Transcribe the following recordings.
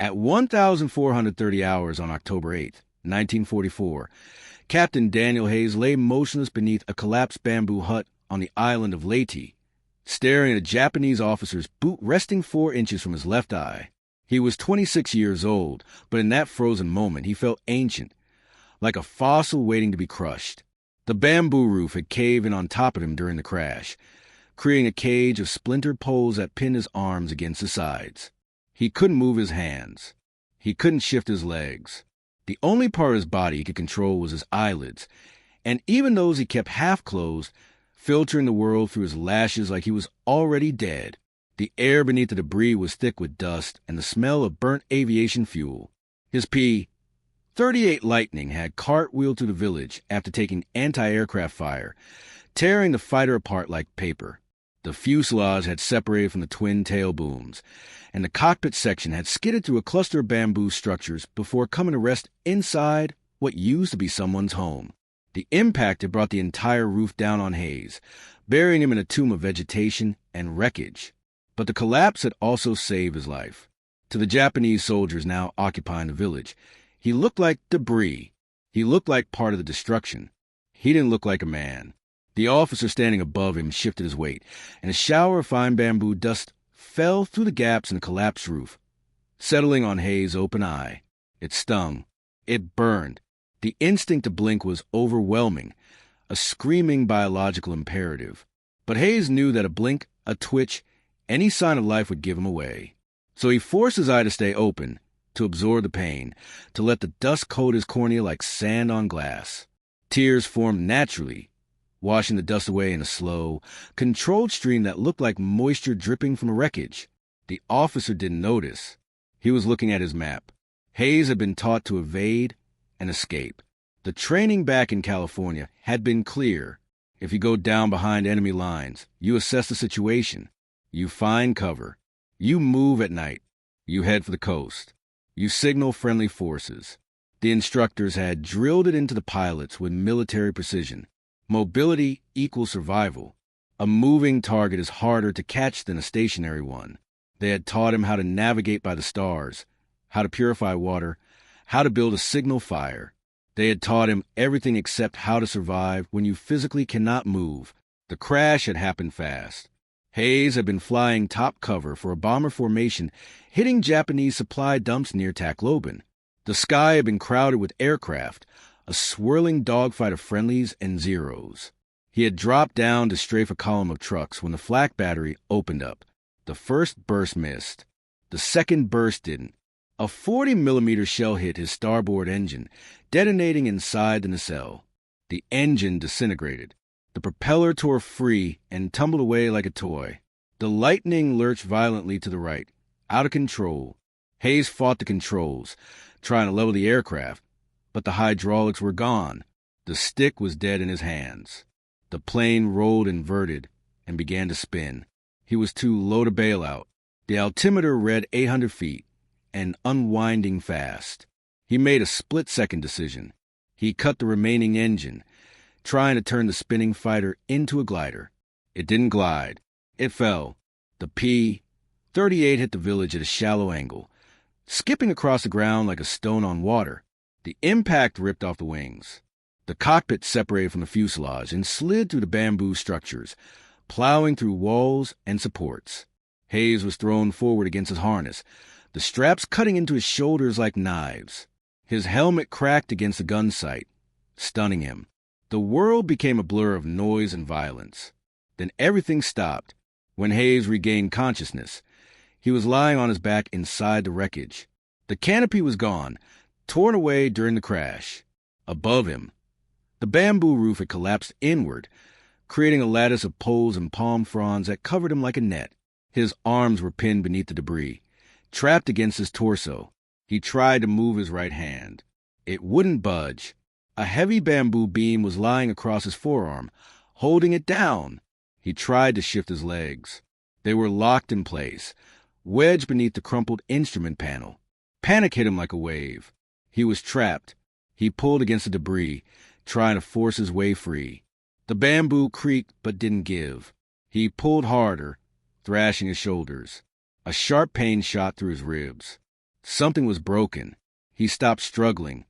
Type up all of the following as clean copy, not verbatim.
At 1,430 hours on October 8, 1944, Captain Daniel Hayes lay motionless beneath a collapsed bamboo hut on the island of Leyte, staring at a Japanese officer's boot resting 4 inches from his left eye. He was 26 years old, but in that frozen moment he felt ancient, like a fossil waiting to be crushed. The bamboo roof had caved in on top of him during the crash, creating a cage of splintered poles that pinned his arms against the sides. He couldn't move his hands. He couldn't shift his legs. The only part of his body he could control was his eyelids, and even those he kept half closed, filtering the world through his lashes like he was already dead. The air beneath the debris was thick with dust and the smell of burnt aviation fuel. His P-38 Lightning had cartwheeled through the village after taking anti-aircraft fire, tearing the fighter apart like paper. The fuselage had separated from the twin tail booms, and the cockpit section had skidded through a cluster of bamboo structures before coming to rest inside what used to be someone's home. The impact had brought the entire roof down on Hayes, burying him in a tomb of vegetation and wreckage. But the collapse had also saved his life. To the Japanese soldiers now occupying the village, he looked like debris. He looked like part of the destruction. He didn't look like a man. The officer standing above him shifted his weight, and a shower of fine bamboo dust fell through the gaps in the collapsed roof, settling on Hayes' open eye. It stung. It burned. The instinct to blink was overwhelming, a screaming biological imperative. But Hayes knew that a blink, a twitch, any sign of life would give him away. So he forced his eye to stay open, to absorb the pain, to let the dust coat his cornea like sand on glass. Tears formed naturally, washing the dust away in a slow, controlled stream that looked like moisture dripping from a wreckage. The officer didn't notice. He was looking at his map. Hayes had been taught to evade and escape. The training back in California had been clear. If you go down behind enemy lines, you assess the situation. You find cover. You move at night. You head for the coast. You signal friendly forces. The instructors had drilled it into the pilots with military precision. Mobility equals survival. A moving target is harder to catch than a stationary one. They had taught him how to navigate by the stars, how to purify water, how to build a signal fire. They had taught him everything except how to survive when you physically cannot move. The crash had happened fast. Hayes had been flying top cover for a bomber formation hitting Japanese supply dumps near Tacloban. The sky had been crowded with aircraft, a swirling dogfight of friendlies and Zeros. He had dropped down to strafe a column of trucks when the flak battery opened up. The first burst missed. The second burst didn't. A 40-millimeter shell hit his starboard engine, detonating inside the nacelle. The engine disintegrated. The propeller tore free and tumbled away like a toy. The Lightning lurched violently to the right, out of control. Hayes fought the controls, trying to level the aircraft, but the hydraulics were gone. The stick was dead in his hands. The plane rolled inverted and began to spin. He was too low to bail out. The altimeter read 800 feet and unwinding fast. He made a split-second decision. He cut the remaining engine, trying to turn the spinning fighter into a glider. It didn't glide. It fell. The P-38 hit the village at a shallow angle, skipping across the ground like a stone on water. The impact ripped off the wings. The cockpit separated from the fuselage and slid through the bamboo structures, plowing through walls and supports. Hayes was thrown forward against his harness, the straps cutting into his shoulders like knives. His helmet cracked against the gun sight, stunning him. The world became a blur of noise and violence. Then everything stopped. When Hayes regained consciousness, he was lying on his back inside the wreckage. The canopy was gone, torn away during the crash. Above him, the bamboo roof had collapsed inward, creating a lattice of poles and palm fronds that covered him like a net. His arms were pinned beneath the debris, trapped against his torso. He tried to move his right hand. It wouldn't budge. A heavy bamboo beam was lying across his forearm, holding it down. He tried to shift his legs. They were locked in place, wedged beneath the crumpled instrument panel. Panic hit him like a wave. He was trapped. He pulled against the debris, trying to force his way free. The bamboo creaked but didn't give. He pulled harder, thrashing his shoulders. A sharp pain shot through his ribs. Something was broken. He stopped struggling,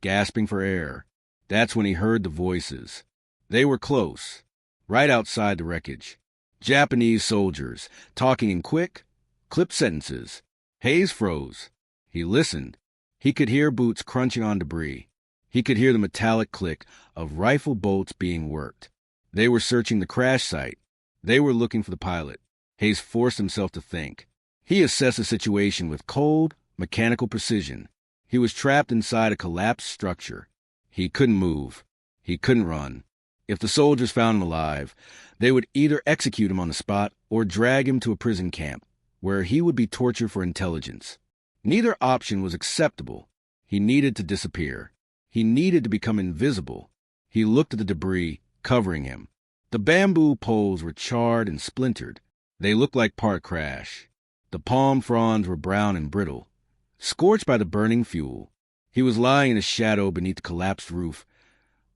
gasping for air. That's when he heard the voices. They were close, right outside the wreckage. Japanese soldiers, talking in quick, clipped sentences. Hayes froze. He listened. He could hear boots crunching on debris. He could hear the metallic click of rifle bolts being worked. They were searching the crash site. They were looking for the pilot. Hayes forced himself to think. He assessed the situation with cold, mechanical precision. He was trapped inside a collapsed structure. He couldn't move. He couldn't run. If the soldiers found him alive, they would either execute him on the spot or drag him to a prison camp, where he would be tortured for intelligence. Neither option was acceptable. He needed to disappear. He needed to become invisible. He looked at the debris covering him. The bamboo poles were charred and splintered. They looked like part crash. The palm fronds were brown and brittle, scorched by the burning fuel. He was lying in a shadow beneath the collapsed roof,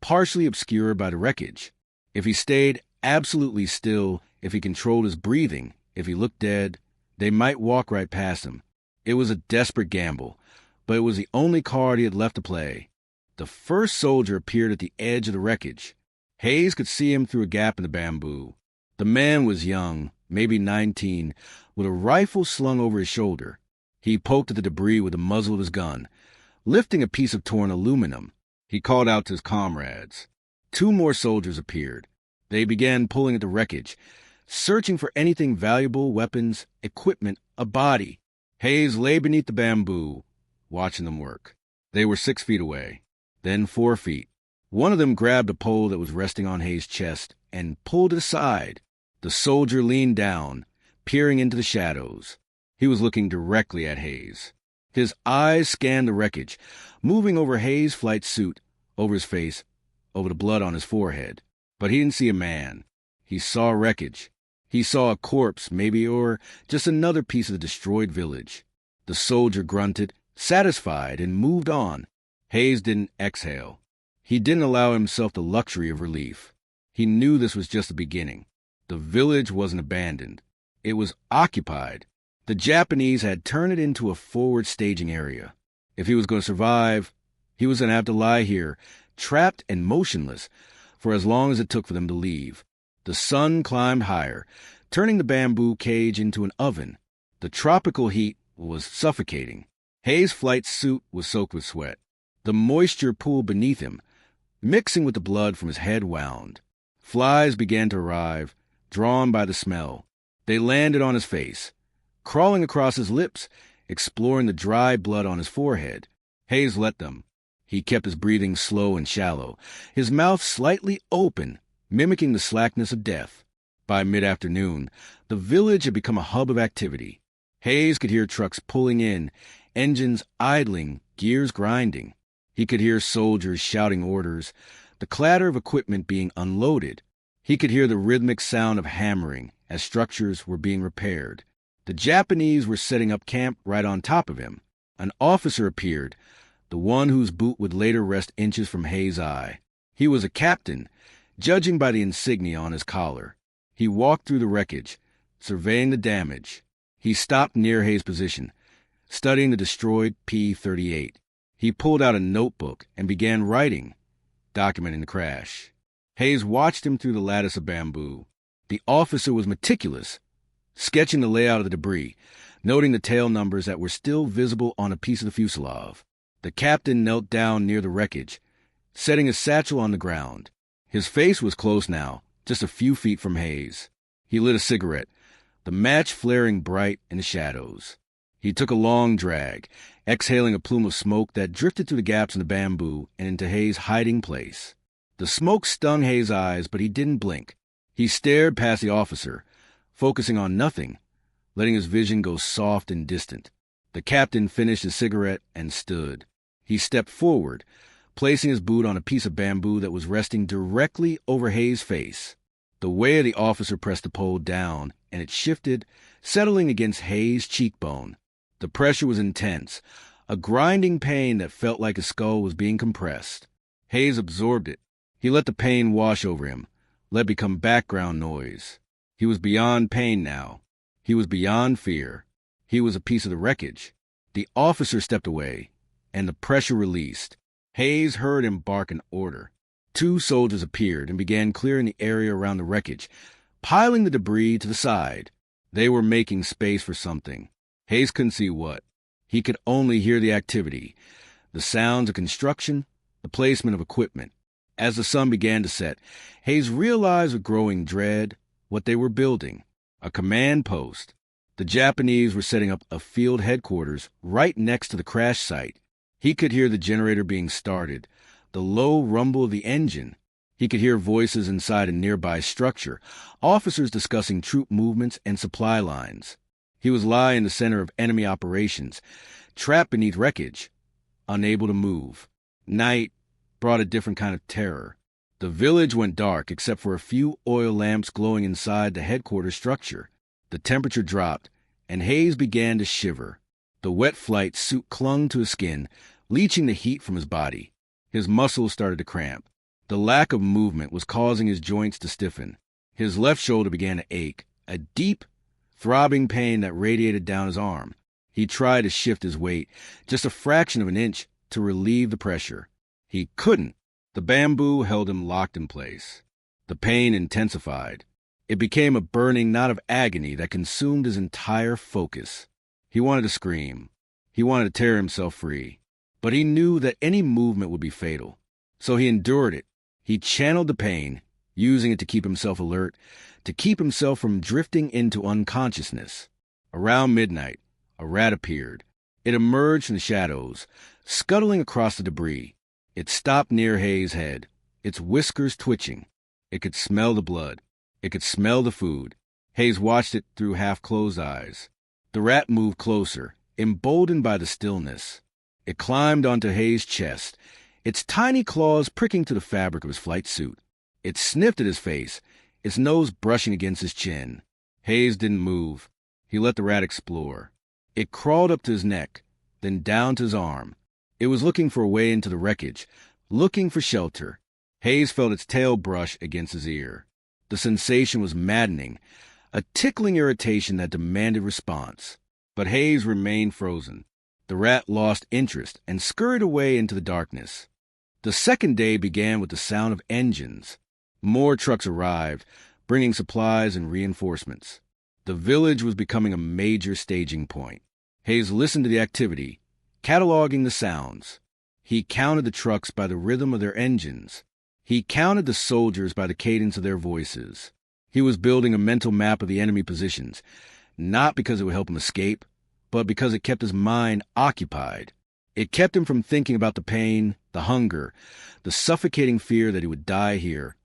partially obscured by the wreckage. If he stayed absolutely still, if he controlled his breathing, if he looked dead, they might walk right past him. It was a desperate gamble, but it was the only card he had left to play. The first soldier appeared at the edge of the wreckage. Hayes could see him through a gap in the bamboo. The man was young, maybe 19, with a rifle slung over his shoulder. He poked at the debris with the muzzle of his gun, lifting a piece of torn aluminum. He called out to his comrades. 2 more soldiers appeared. They began pulling at the wreckage, searching for anything valuable, weapons, equipment, a body. Hayes lay beneath the bamboo, watching them work. They were 6 feet away, then 4 feet. One of them grabbed a pole that was resting on Hayes' chest and pulled it aside. The soldier leaned down, peering into the shadows. He was looking directly at Hayes. His eyes scanned the wreckage, moving over Hayes' flight suit, over his face, over the blood on his forehead. But he didn't see a man. He saw wreckage. He saw a corpse, maybe, or just another piece of the destroyed village. The soldier grunted, satisfied, and moved on. Hayes didn't exhale. He didn't allow himself the luxury of relief. He knew this was just the beginning. The village wasn't abandoned. It was occupied. The Japanese had turned it into a forward staging area. If he was going to survive, he was going to have to lie here, trapped and motionless, for as long as it took for them to leave. The sun climbed higher, turning the bamboo cage into an oven. The tropical heat was suffocating. Hayes' flight suit was soaked with sweat. The moisture pooled beneath him, mixing with the blood from his head wound. Flies began to arrive, drawn by the smell. They landed on his face, crawling across his lips, exploring the dry blood on his forehead. Hayes let them. He kept his breathing slow and shallow, his mouth slightly open, mimicking the slackness of death. By mid-afternoon, the village had become a hub of activity. Hayes could hear trucks pulling in, engines idling, gears grinding. He could hear soldiers shouting orders, the clatter of equipment being unloaded. He could hear the rhythmic sound of hammering as structures were being repaired. The Japanese were setting up camp right on top of him. An officer appeared, the one whose boot would later rest inches from Hayes' eye. He was a captain, judging by the insignia on his collar. He walked through the wreckage, surveying the damage. He stopped near Hayes' position, studying the destroyed P-38. He pulled out a notebook and began writing, documenting the crash. Hayes watched him through the lattice of bamboo. The officer was meticulous, sketching the layout of the debris, noting the tail numbers that were still visible on a piece of the fuselage. The captain knelt down near the wreckage, setting his satchel on the ground. His face was close now, just a few feet from Hayes. He lit a cigarette, the match flaring bright in the shadows. He took a long drag, exhaling a plume of smoke that drifted through the gaps in the bamboo and into Hayes' hiding place. The smoke stung Hayes' eyes, but he didn't blink. He stared past the officer, focusing on nothing, letting his vision go soft and distant. The captain finished his cigarette and stood. He stepped forward, placing his boot on a piece of bamboo that was resting directly over Hayes' face. The weight of the officer pressed the pole down, and it shifted, settling against Hayes' cheekbone. The pressure was intense, a grinding pain that felt like his skull was being compressed. Hayes absorbed it. He let the pain wash over him, let it become background noise. He was beyond pain now. He was beyond fear. He was a piece of the wreckage. The officer stepped away, and the pressure released. Hayes heard him bark an order. 2 soldiers appeared and began clearing the area around the wreckage, piling the debris to the side. They were making space for something. Hayes couldn't see what. He could only hear the activity, the sounds of construction, the placement of equipment. As the sun began to set, Hayes realized with growing dread what they were building: a command post. The Japanese were setting up a field headquarters right next to the crash site. He could hear the generator being started, the low rumble of the engine. He could hear voices inside a nearby structure, officers discussing troop movements and supply lines. He was lying in the center of enemy operations, trapped beneath wreckage, unable to move. Night brought a different kind of terror. The village went dark except for a few oil lamps glowing inside the headquarters structure. The temperature dropped, and Hayes began to shiver. The wet flight suit clung to his skin, leaching the heat from his body. His muscles started to cramp. The lack of movement was causing his joints to stiffen. His left shoulder began to ache, a deep, throbbing pain that radiated down his arm. He tried to shift his weight just a fraction of an inch to relieve the pressure. He couldn't. The bamboo held him locked in place. The pain intensified. It became a burning knot of agony that consumed his entire focus. He wanted to scream. He wanted to tear himself free. But he knew that any movement would be fatal. So he endured it. He channeled the pain, using it to keep himself alert, to keep himself from drifting into unconsciousness. Around midnight, a rat appeared. It emerged from the shadows, scuttling across the debris. It stopped near Hayes' head, its whiskers twitching. It could smell the blood. It could smell the food. Hayes watched it through half-closed eyes. The rat moved closer, emboldened by the stillness. It climbed onto Hayes' chest, its tiny claws pricking to the fabric of his flight suit. It sniffed at his face, its nose brushing against his chin. Hayes didn't move. He let the rat explore. It crawled up to his neck, then down to his arm. It was looking for a way into the wreckage, looking for shelter. Hayes felt its tail brush against his ear. The sensation was maddening, a tickling irritation that demanded response. But Hayes remained frozen. The rat lost interest and scurried away into the darkness. The second day began with the sound of engines. More trucks arrived, bringing supplies and reinforcements. The village was becoming a major staging point. Hayes listened to the activity, cataloging the sounds. He counted the trucks by the rhythm of their engines. He counted the soldiers by the cadence of their voices. He was building a mental map of the enemy positions, not because it would help him escape, but because it kept his mind occupied. It kept him from thinking about the pain, the hunger, the suffocating fear that he would die here,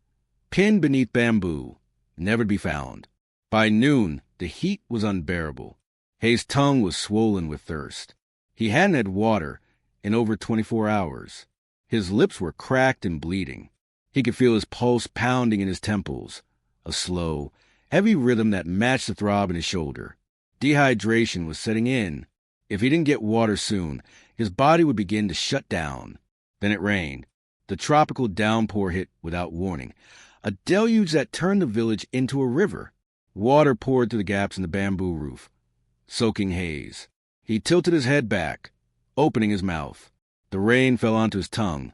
pinned beneath bamboo, never to be found. By noon, the heat was unbearable. Hayes' tongue was swollen with thirst. He hadn't had water in over 24 hours. His lips were cracked and bleeding. He could feel his pulse pounding in his temples, a slow, heavy rhythm that matched the throb in his shoulder. Dehydration was setting in. If he didn't get water soon, his body would begin to shut down. Then it rained. The tropical downpour hit without warning, a deluge that turned the village into a river. Water poured through the gaps in the bamboo roof, soaking Hayes. He tilted his head back, opening his mouth. The rain fell onto his tongue,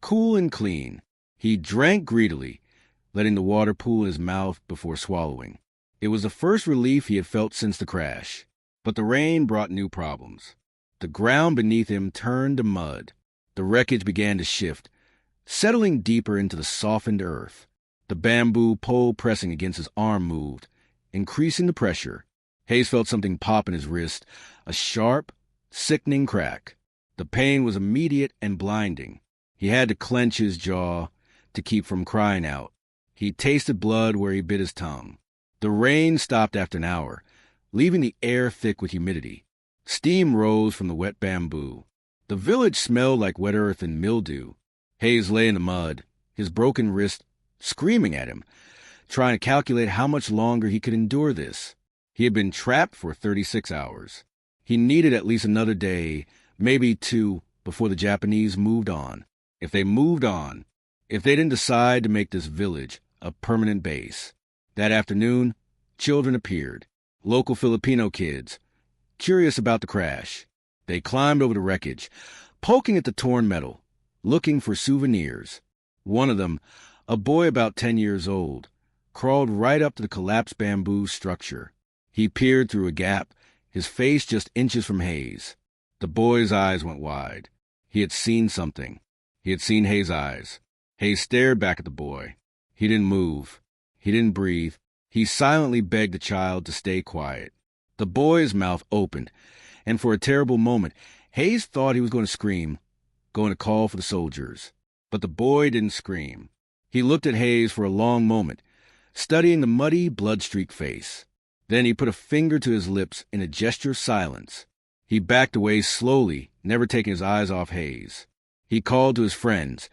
cool and clean. He drank greedily, letting the water pool in his mouth before swallowing. It was the first relief he had felt since the crash. But the rain brought new problems. The ground beneath him turned to mud. The wreckage began to shift, settling deeper into the softened earth. The bamboo pole pressing against his arm moved, increasing the pressure. Hayes felt something pop in his wrist, a sharp, sickening crack. The pain was immediate and blinding. He had to clench his jaw to keep from crying out. He tasted blood where he bit his tongue. The rain stopped after an hour, leaving the air thick with humidity. Steam rose from the wet bamboo. The village smelled like wet earth and mildew. Hayes lay in the mud, his broken wrist screaming at him, trying to calculate how much longer he could endure this. He had been trapped for 36 hours. He needed at least another day, maybe 2, before the Japanese moved on. If they moved on, if they didn't decide to make this village a permanent base. That afternoon, children appeared, local Filipino kids, curious about the crash. They climbed over the wreckage, poking at the torn metal, looking for souvenirs. One of them, a boy about 10 years old, crawled right up to the collapsed bamboo structure. He peered through a gap, his face just inches from Hayes. The boy's eyes went wide. He had seen something. He had seen Hayes' eyes. Hayes stared back at the boy. He didn't move. He didn't breathe. He silently begged the child to stay quiet. The boy's mouth opened, and for a terrible moment, Hayes thought he was going to scream, going to call for the soldiers. But the boy didn't scream. He looked at Hayes for a long moment, studying the muddy, blood-streaked face. Then he put a finger to his lips in a gesture of silence. He backed away slowly, never taking his eyes off Hayes. He called to his friends,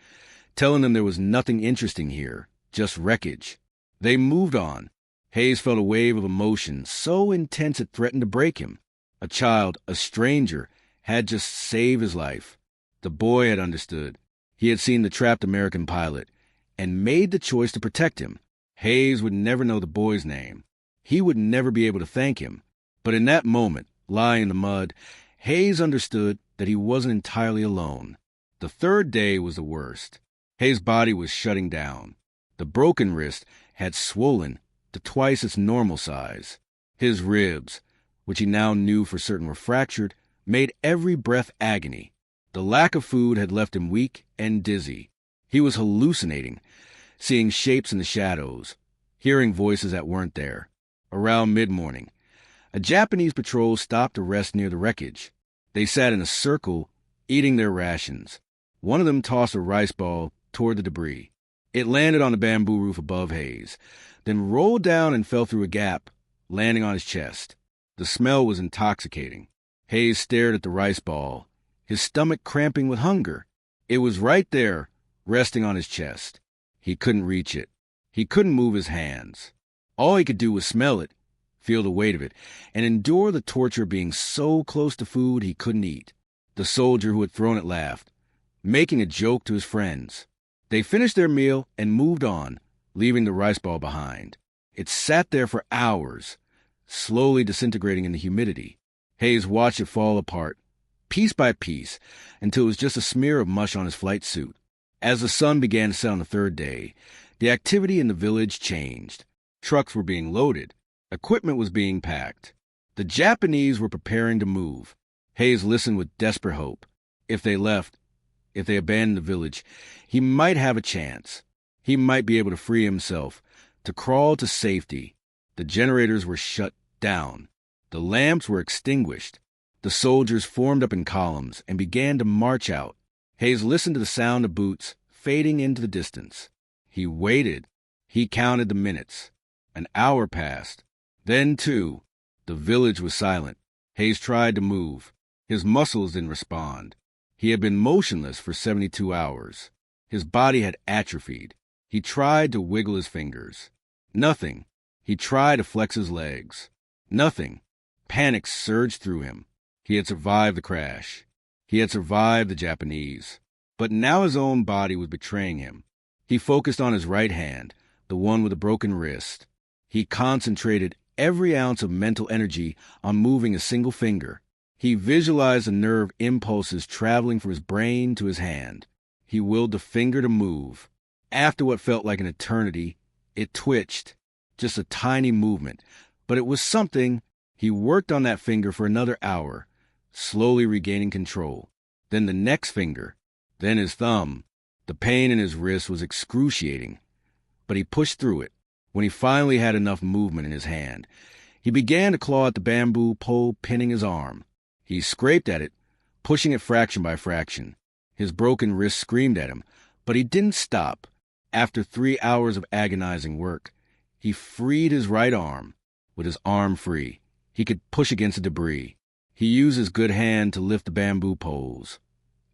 telling them there was nothing interesting here, just wreckage. They moved on. Hayes felt a wave of emotion so intense it threatened to break him. A child, a stranger, had just saved his life. The boy had understood. He had seen the trapped American pilot and made the choice to protect him. Hayes would never know the boy's name. He would never be able to thank him. But in that moment, lying in the mud, Hayes understood that he wasn't entirely alone. The third day was the worst. Hayes' body was shutting down. The broken wrist had swollen to twice its normal size. His ribs, which he now knew for certain were fractured, made every breath agony. The lack of food had left him weak and dizzy. He was hallucinating, seeing shapes in the shadows, hearing voices that weren't there. Around mid-morning, a Japanese patrol stopped to rest near the wreckage. They sat in a circle, eating their rations. One of them tossed a rice ball toward the debris. It landed on the bamboo roof above Hayes, then rolled down and fell through a gap, landing on his chest. The smell was intoxicating. Hayes stared at the rice ball, his stomach cramping with hunger. It was right there, resting on his chest. He couldn't reach it. He couldn't move his hands. All he could do was smell it, feel the weight of it, and endure the torture of being so close to food he couldn't eat. The soldier who had thrown it laughed, making a joke to his friends. They finished their meal and moved on, leaving the rice ball behind. It sat there for hours, slowly disintegrating in the humidity. Hayes watched it fall apart, piece by piece, until it was just a smear of mush on his flight suit. As the sun began to set on the third day, the activity in the village changed. Trucks were being loaded. Equipment was being packed. The Japanese were preparing to move. Hayes listened with desperate hope. If they left, if they abandoned the village, he might have a chance. He might be able to free himself, to crawl to safety. The generators were shut down. The lamps were extinguished. The soldiers formed up in columns and began to march out. Hayes listened to the sound of boots fading into the distance. He waited. He counted the minutes. An hour passed. Then, too, the village was silent. Hayes tried to move. His muscles didn't respond. He had been motionless for 72 hours. His body had atrophied. He tried to wiggle his fingers. Nothing. He tried to flex his legs. Nothing. Panic surged through him. He had survived the crash. He had survived the Japanese. But now his own body was betraying him. He focused on his right hand, the one with a broken wrist. He concentrated every ounce of mental energy on moving a single finger. He visualized the nerve impulses traveling from his brain to his hand. He willed the finger to move. After what felt like an eternity, it twitched. Just a tiny movement, but it was something. He worked on that finger for another hour, slowly regaining control. Then the next finger, then his thumb. The pain in his wrist was excruciating, but he pushed through it. When he finally had enough movement in his hand, he began to claw at the bamboo pole pinning his arm. He scraped at it, pushing it fraction by fraction. His broken wrist screamed at him, but he didn't stop. After 3 hours of agonizing work, he freed his right arm. With his arm free, he could push against the debris. He used his good hand to lift the bamboo poles,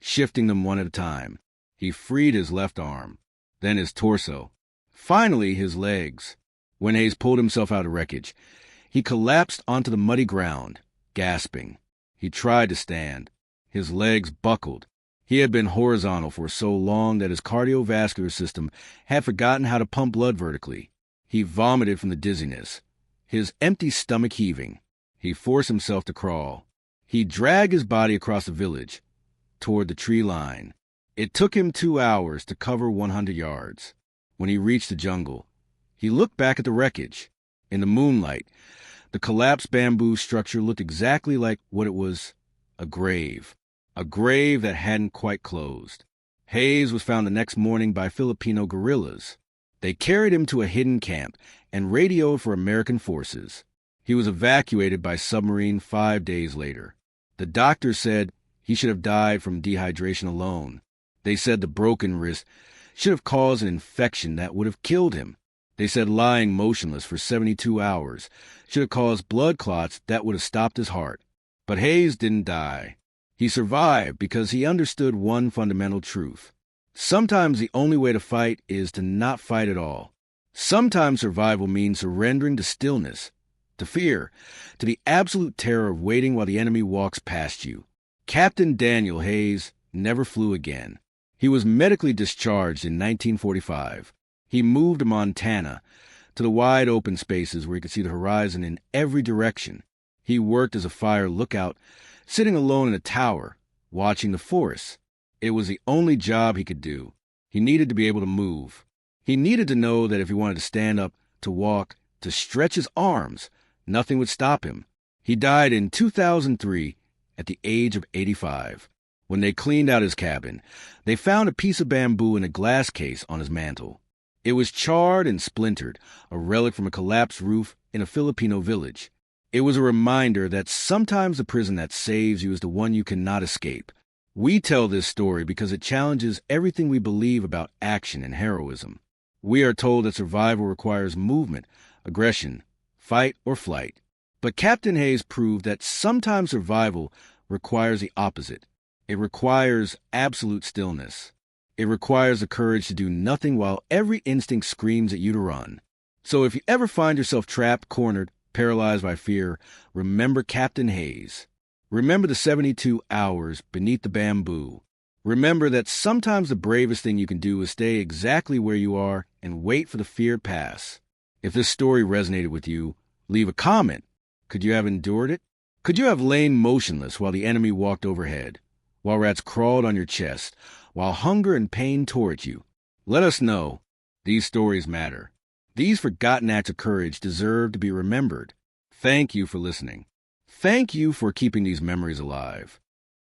shifting them one at a time. He freed his left arm, then his torso, finally his legs. When Hayes pulled himself out of the wreckage, he collapsed onto the muddy ground, gasping. He tried to stand. His legs buckled. He had been horizontal for so long that his cardiovascular system had forgotten how to pump blood vertically. He vomited from the dizziness, his empty stomach heaving. He forced himself to crawl. He dragged his body across the village, toward the tree line. It took him 2 hours to cover 100 yards. When he reached the jungle, he looked back at the wreckage. In the moonlight, the collapsed bamboo structure looked exactly like what it was, a grave that hadn't quite closed. Hayes was found the next morning by Filipino guerrillas. They carried him to a hidden camp and radioed for American forces. He was evacuated by submarine 5 days later. The doctor said he should have died from dehydration alone. They said the broken wrist should have caused an infection that would have killed him. They said lying motionless for 72 hours should have caused blood clots that would have stopped his heart. But Hayes didn't die. He survived because he understood one fundamental truth. Sometimes the only way to fight is to not fight at all. Sometimes survival means surrendering to stillness, to fear, to the absolute terror of waiting while the enemy walks past you. Captain Daniel Hayes never flew again. He was medically discharged in 1945. He moved to Montana, to the wide open spaces where he could see the horizon in every direction. He worked as a fire lookout, sitting alone in a tower, watching the forests. It was the only job he could do. He needed to be able to move. He needed to know that if he wanted to stand up, to walk, to stretch his arms, nothing would stop him. He died in 2003 at the age of 85. When they cleaned out his cabin, they found a piece of bamboo in a glass case on his mantel. It was charred and splintered, a relic from a collapsed roof in a Filipino village. It was a reminder that sometimes the prison that saves you is the one you cannot escape. We tell this story because it challenges everything we believe about action and heroism. We are told that survival requires movement, aggression, fight or flight. But Captain Hayes proved that sometimes survival requires the opposite. It requires absolute stillness. It requires the courage to do nothing while every instinct screams at you to run. So if you ever find yourself trapped, cornered, paralyzed by fear, remember Captain Hayes. Remember the 72 hours beneath the bamboo. Remember that sometimes the bravest thing you can do is stay exactly where you are and wait for the fear to pass. If this story resonated with you, leave a comment. Could you have endured it? Could you have lain motionless while the enemy walked overhead? While rats crawled on your chest? While hunger and pain tore at you? Let us know. These stories matter. These forgotten acts of courage deserve to be remembered. Thank you for listening. Thank you for keeping these memories alive.